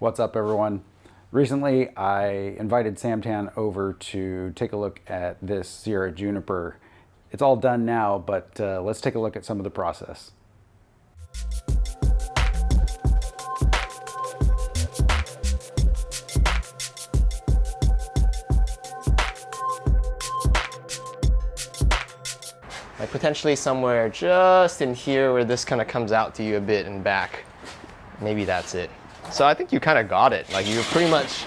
What's up, everyone? Recently, I invited Samtan over to take a look at this Sierra Juniper. It's all done now, but let's take a look at some of the process. Like potentially somewhere just in here where this kind of comes out to you a bit and back. Maybe that's it. So I think you kind of got it. Like you're pretty much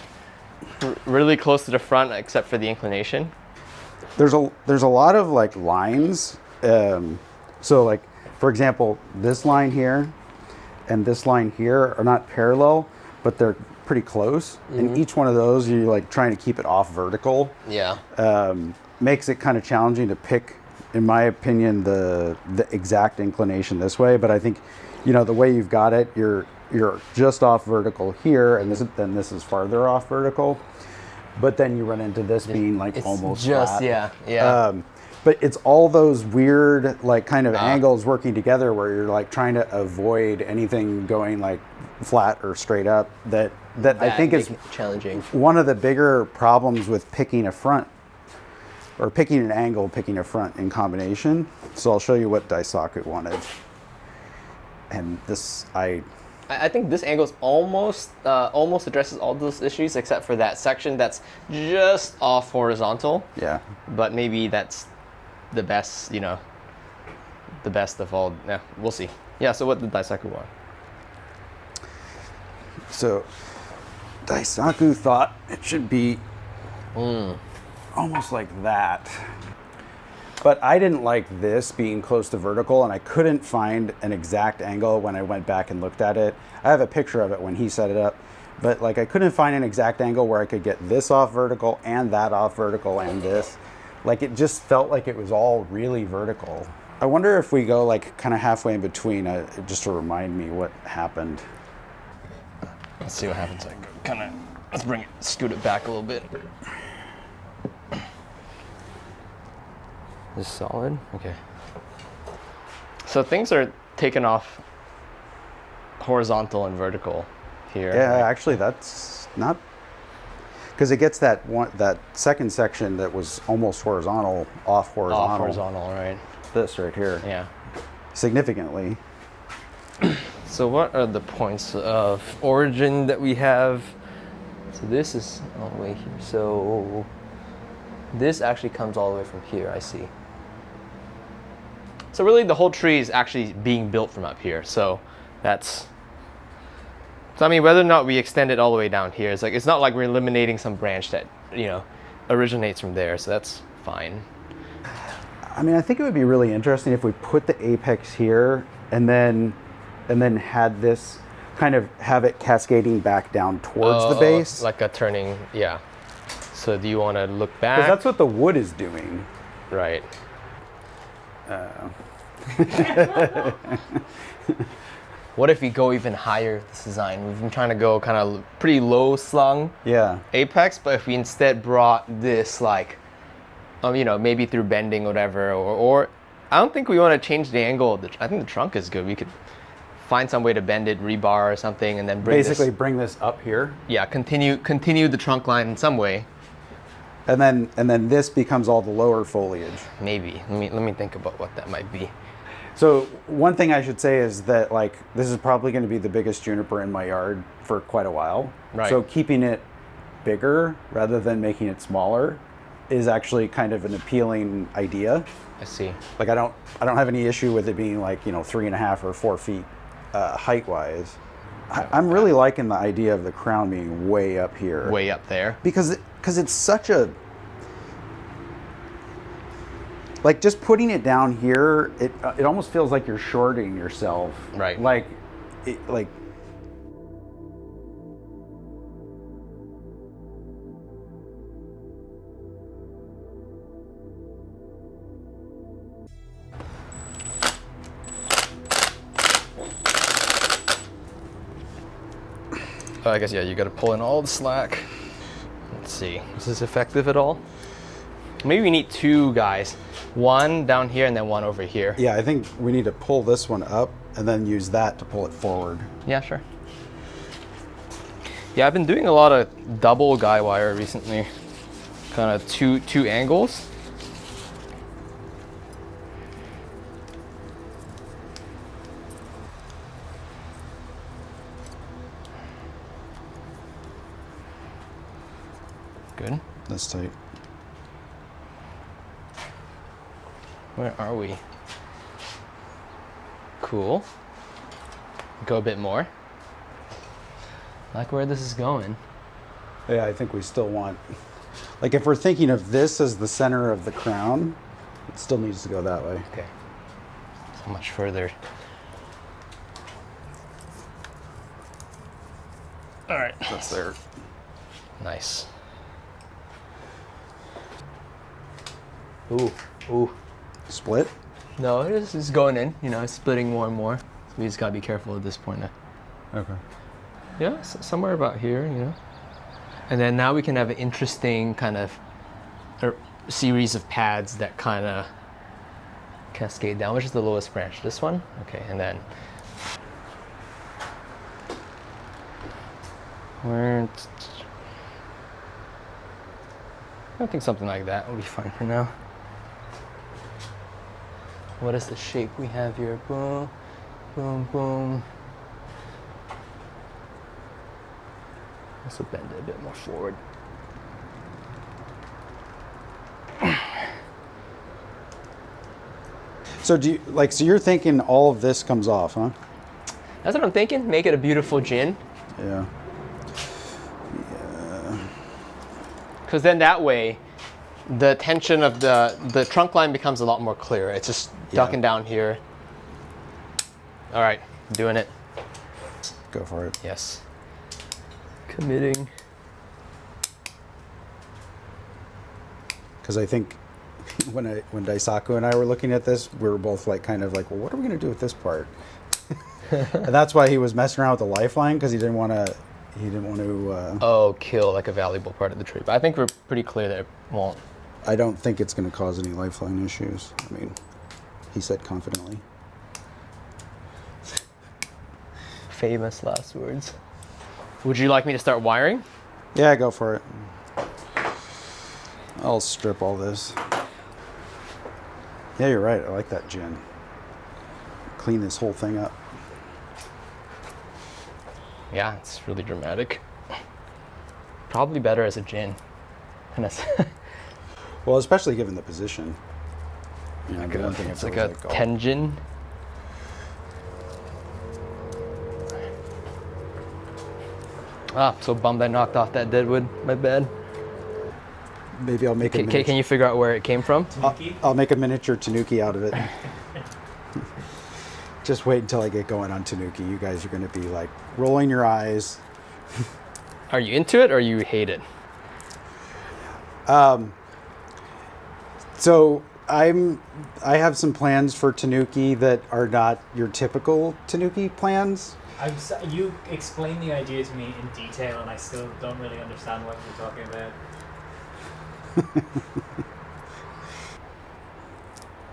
really close to the front except for the inclination. There's a lot of like lines. So like, for example, this line here and this line here are not parallel, but they're pretty close. And each one of those, you're like trying to keep it off vertical. Yeah. Makes it kind of challenging to pick, in my opinion, the exact inclination this way. But I think, you know, the way you've got it, you're just off vertical here, and then this is farther off vertical. But then you run into this being like It's almost just flat. yeah. But it's all those weird like kind of angles working together where you're like trying to avoid anything going like flat or straight up. That I think is challenging. One of the bigger problems with picking a front, or picking an angle, picking a front in combination. So I'll show you what Daisaku wanted. And this, I think this angle is almost addresses all those issues except for that section that's just off horizontal. Yeah. But maybe that's the best, you know, the best of all. Yeah, we'll see. Yeah, so what did Daisaku want? So Daisaku thought it should be almost like that. But I didn't like this being close to vertical, and I couldn't find an exact angle when I went back and looked at it. I have a picture of it when he set it up, but like I couldn't find an exact angle where I could get this off vertical and that off vertical and this. Like it just felt like it was all really vertical. I wonder if we go like kind of halfway in between, just to remind me what happened. Let's see what happens. Like let's scoot it back a little bit. This is solid? Okay. So things are taken off horizontal and vertical here. Yeah, right? actually that's not, because it gets that second section that was almost horizontal, off horizontal. Off horizontal, right. This right here. Yeah. Significantly. So what are the points of origin that we have? So this is all the way here. So this actually comes all the way from here, I see. So really the whole tree is actually being built from up here. So I mean, whether or not we extend it all the way down here, it's not like we're eliminating some branch that, you know, originates from there. So that's fine. I mean, I think it would be really interesting if we put the apex here and then had this kind of have it cascading back down towards the base. Like a turning, yeah. So do you want to look back? Because that's what the wood is doing. Right. What if we go even higher with this design? We've been trying to go kind of pretty low slung apex, but if we instead brought this like, you know, maybe through bending or whatever, or I don't think we want to change the angle. I think the trunk is good. We could find some way to bend it, rebar or something, and then bring this up here. Yeah, continue the trunk line in some way. And then this becomes all the lower foliage. Maybe. Let me think about what that might be. So one thing I should say is that like this is probably going to be the biggest juniper in my yard for quite a while. Right. So keeping it bigger rather than making it smaller is actually kind of an appealing idea. I see. Like I don't have any issue with it being like, you know, 3.5 or 4 feet height wise. I'm really liking the idea of the crown being way up here. Way up there. Because it's such a, like just putting it down here, it almost feels like you're shorting yourself. Right. Like. I guess, yeah, you got to pull in all the slack. Let's see, is this effective at all? Maybe we need two guys. One down here and then one over here. Yeah, I think we need to pull this one up and then use that to pull it forward. Yeah, sure. Yeah, I've been doing a lot of double guy wire recently. Kind of two angles. Good. That's tight. Where are we? Cool. Go a bit more. I like where this is going. Yeah, I think we still want, like if we're thinking of this as the center of the crown, it still needs to go that way. Okay. So much further. All right. That's there. Nice. Ooh, ooh. Split? No, it's going in. You know, it's splitting more and more. So we just gotta be careful at this point. Okay. Yeah, somewhere about here, you know. And then now we can have an interesting kind of series of pads that kind of cascade down. Which is the lowest branch? This one? Okay, and then I think something like that will be fine for now. What is the shape we have here? Boom, boom, boom. Also bend it a bit more forward. So do you, like, so you're thinking all of this comes off, huh? That's what I'm thinking. Make it a beautiful gin. Yeah. Because then that way, the tension of the trunk line becomes a lot more clear. It's just ducking down here. All right, doing it. Go for it. Yes. Committing. Because I think when Daisaku and I were looking at this, we were both like, kind of like, well, what are we going to do with this part? And that's why he was messing around with the lifeline, because he didn't want to. Kill like a valuable part of the tree. But I think we're pretty clear that it won't. I don't think it's going to cause any lifeline issues. I mean, he said confidently. Famous last words. Would you like me to start wiring? Yeah, go for it. I'll strip all this. Yeah, you're right. I like that gin. Clean this whole thing up. Yeah, it's really dramatic. Probably better as a gin. Well, especially given the position. You know, it's like a tenjin. Ah, so bummed I knocked off that deadwood. My bad. Maybe I'll make it. Can you figure out where it came from? I'll make a miniature tanuki out of it. Just wait until I get going on tanuki. You guys are going to be like rolling your eyes. Are you into it or you hate it? So I have some plans for tanuki that are not your typical tanuki plans. You explained the idea to me in detail, and I still don't really understand what you're talking about.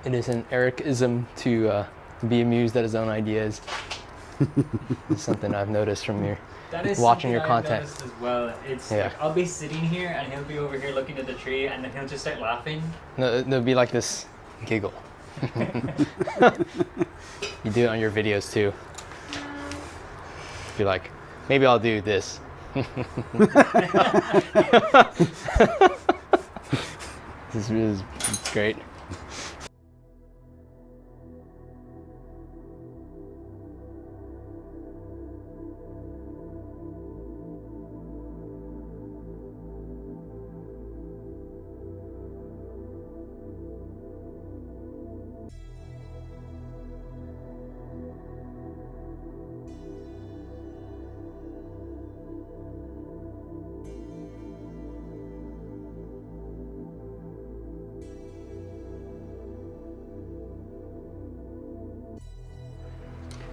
It is an Ericism to be amused at his own ideas. It's something I've noticed from watching your content. I've as well. It's like I'll be sitting here and he'll be over here looking at the tree, and then he'll just start laughing. No, it'll be like this giggle. You do it on your videos too. Be like, maybe I'll do this. This is great.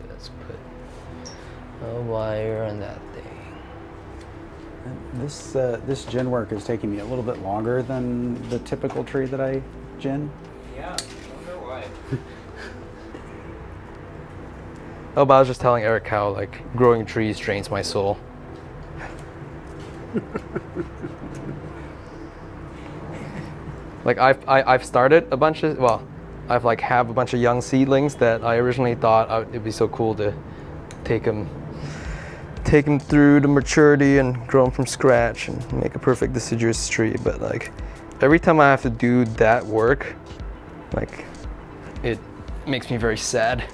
Let's put a wire on that thing. This gin work is taking me a little bit longer than the typical tree that I gin. Yeah, I wonder why. Oh, but I was just telling Eric how like growing trees drains my soul. Like I've started a bunch of, well, I've like have a bunch of young seedlings that I originally thought it'd be so cool to take them through to maturity and grow them from scratch and make a perfect deciduous tree. But like every time I have to do that work, like it makes me very sad.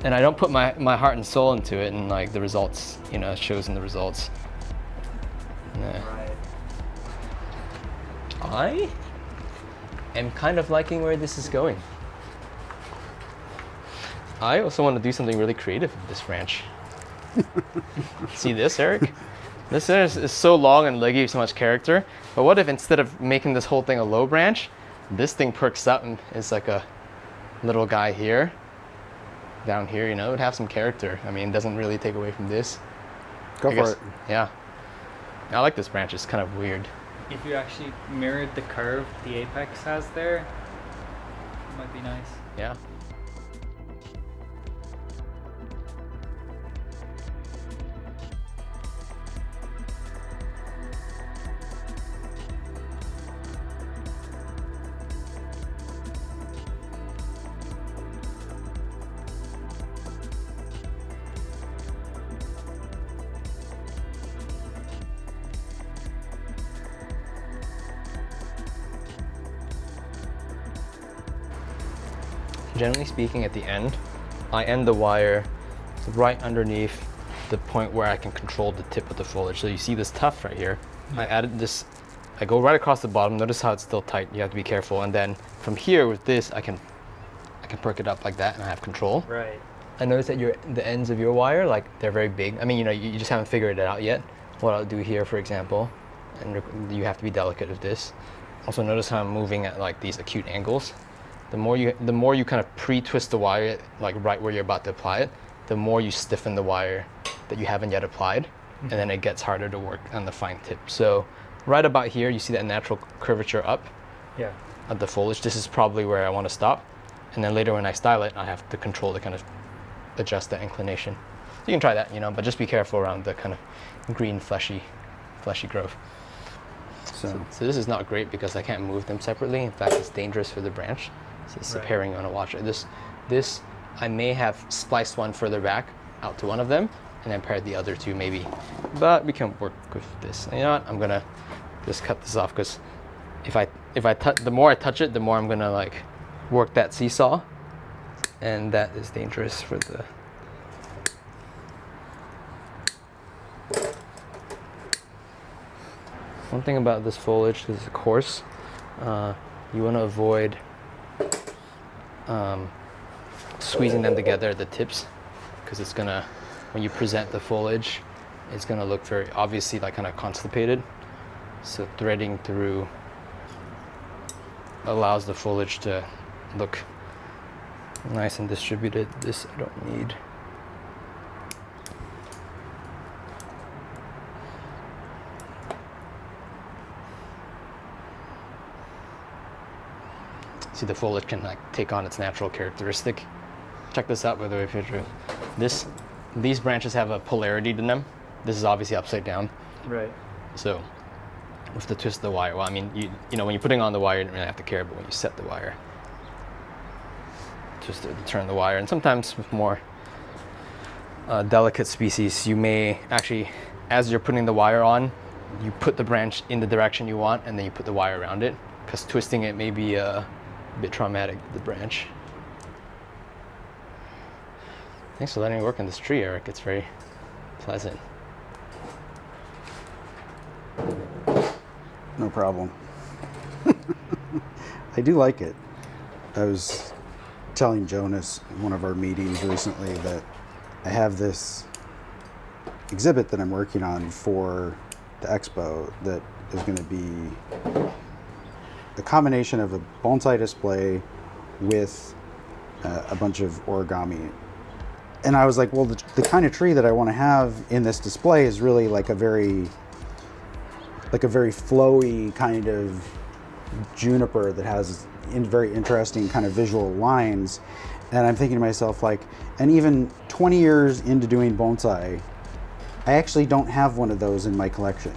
And I don't put my heart and soul into it, and like the results, it shows in the results. Yeah. Right. I am kind of liking where this is going. I also want to do something really creative with this branch. See this, Eric? This is so long and leggy, so much character. But what if instead of making this whole thing a low branch, this thing perks up and is like a little guy here, down here, it would have some character. I mean, it doesn't really take away from this. Go for it. Yeah. I like this branch. It's kind of weird. If you actually mirrored the curve the apex has there, it might be nice. Yeah. Generally speaking, at the end, I end the wire right underneath the point where I can control the tip of the foliage. So you see this tuft right here. I added this, I go right across the bottom. Notice how it's still tight. You have to be careful. And then from here with this, I can perk it up like that and I have control. Right. I noticed that the ends of your wire, like they're very big. I mean, you just haven't figured it out yet. What I'll do here, for example, and you have to be delicate with this. Also notice how I'm moving at like these acute angles. The more you kind of pre-twist the wire, like right where you're about to apply it, the more you stiffen the wire that you haven't yet applied, and then it gets harder to work on the fine tip. So right about here, you see that natural curvature up of the foliage. This is probably where I want to stop. And then later when I style it, I have the control to kind of adjust the inclination. So you can try that, but just be careful around the kind of green, fleshy growth. So this is not great because I can't move them separately. In fact, it's dangerous for the branch. So this is a pairing you want to watch. This I may have spliced one further back out to one of them and then paired the other two maybe. But we can work with this. And you know what? I'm gonna just cut this off because the more I touch it, the more I'm gonna like work that seesaw, and that is dangerous for the. One thing about this foliage is, of course, you want to avoid squeezing them together at the tips, because it's gonna, when you present the foliage, it's gonna look very obviously like kind of constipated. So threading through allows the foliage to look nice and distributed. This I don't need. See, the foliage can like take on its natural characteristic. Check this out, by the way, Pedro. These branches have a polarity to them. This is obviously upside down. Right. So with the twist of the wire, well, I mean, you know, when you're putting on the wire, you don't really have to care, but when you set the wire, just to turn the wire. And sometimes with more delicate species, you may actually, as you're putting the wire on, you put the branch in the direction you want, and then you put the wire around it, because twisting it may be a bit traumatic to the branch. Thanks for letting me work on this tree, Eric. It's very pleasant. No problem. I do like it. I was telling Jonas in one of our meetings recently that I have this exhibit that I'm working on for the expo that is going to be a combination of a bonsai display with a bunch of origami. And I was like, well, the kind of tree that I want to have in this display is really like a very flowy kind of juniper that has very interesting kind of visual lines. And I'm thinking to myself, like, and even 20 years into doing bonsai, I actually don't have one of those in my collection.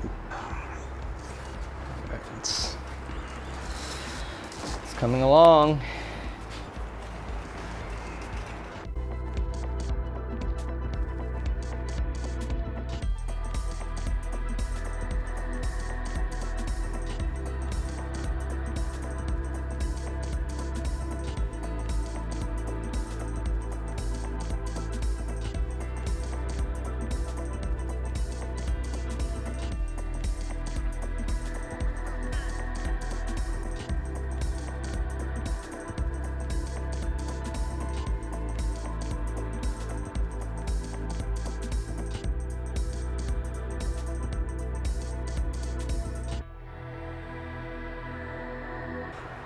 It's coming along.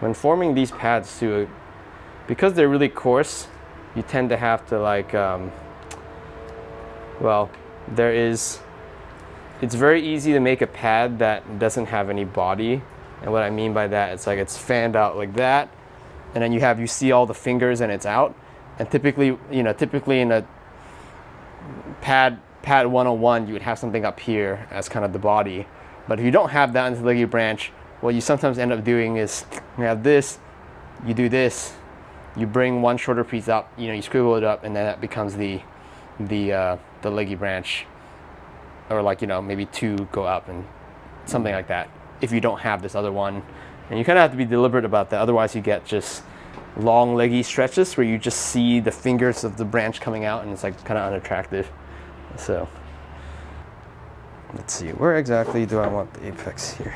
When forming these pads too, because they're really coarse, you tend to have to like, well, it's very easy to make a pad that doesn't have any body. And what I mean by that, it's like it's fanned out like that. And then you see all the fingers and it's out. And typically, typically in a pad 101, you would have something up here as kind of the body. But if you don't have that in the leggy branch, what you sometimes end up doing is you have this, you do this, you bring one shorter piece up, you scribble it up, and then that becomes the leggy branch, or like maybe two go up and something like that. If you don't have this other one, and you kind of have to be deliberate about that, otherwise you get just long leggy stretches where you just see the fingers of the branch coming out, and it's like kind of unattractive. So let's see, where exactly do I want the apex here?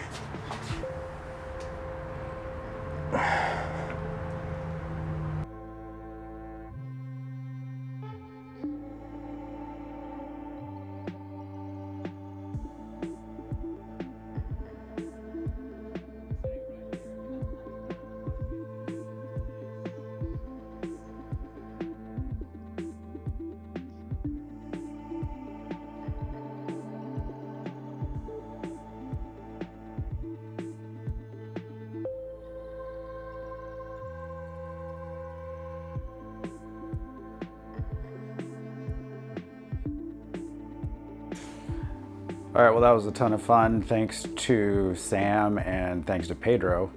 All right, well, that was a ton of fun. Thanks to Sam and thanks to Pedro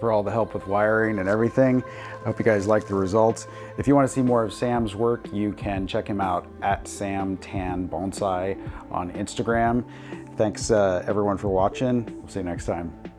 for all the help with wiring and everything. I hope you guys like the results. If you want to see more of Sam's work, you can check him out at samtanbonsai on Instagram. Thanks everyone for watching. We'll see you next time.